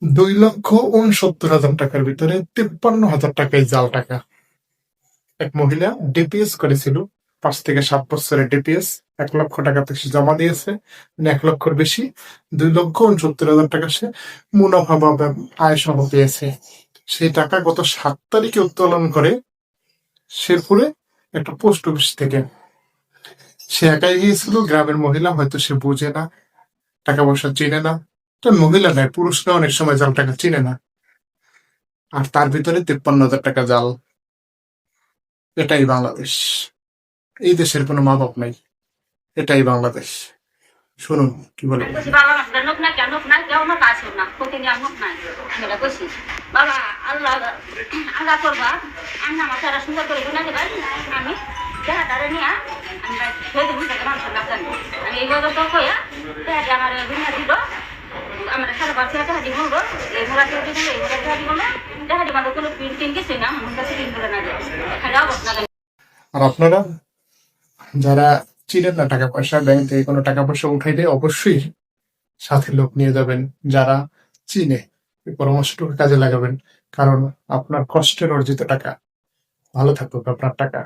2,69,000 টাকার ভিতরে 53,000 টাকাই জাল টাকা। এক মহিলা ডিপিএস করেছিল, 5 থেকে 7 বছরের ডিপিএস। 1 লক্ষ টাকা তো সে জমা দিয়েছে, মানে 1 লক্ষর বেশি। 2,69,000 টাকা সে মুনাফা বা আয় সহ পেয়েছে। সেই টাকা গত 7 তারিখে উত্তোলন করে শেরপুরে একটা পোস্ট অফিস থেকে। সে একাই গিয়েছিল, গ্রামের মহিলা, হয়তো সে বুঝে না, টাকা পয়সা চিনে না। তো মহিলা নয়, পুরুষরা অনেক সময় জাল টাকা চিনে না। আর তার ভিতরে 53,000 টাকা জাল। এটাই বাংলাদেশ। এই দেশের কোনো মা বাপ নাই, এটাই বাংলাদেশ। শুনুন কি বলে। আমি কইছি বাবা আমরা নোক না কেন নোক না কেউ না কাজ না প্রতিদিন আমি নোক নাই আমি এটা কইছি বাবা আল্লাহ আল্লাহ করবা আমি আমার সারা সুন্দর করে গুণা দেবেন আমি দেহাটারে নিয়ে আমরা সেদিন থেকে মানুষের না জানি আমি এই কথা তো কইয়া দেহাটা আমার গুণা দিল আমরা সারা বাচ্চা দেহাটি বলবো এই ঘোড়া দেহাটি বলবো এই ঘোড়া দেহাটি বলবো দেহাটি মানে কোনো প্রিন্টিং কিছুই না আমার কাছে প্রিন্ট করে না যায় খালি অবস্থা। আর আপনারা যারা চিনেন না টাকা পয়সা, ব্যাংক থেকে কোনো টাকা পয়সা উঠাইলে অবশ্যই সাথে লোক নিয়ে যাবেন যারা চিনে। এই পরামর্শটুকু কাজে লাগাবেন, কারণ আপনার কষ্টের অর্জিত টাকা। ভালো থাকুক আপনার টাকা।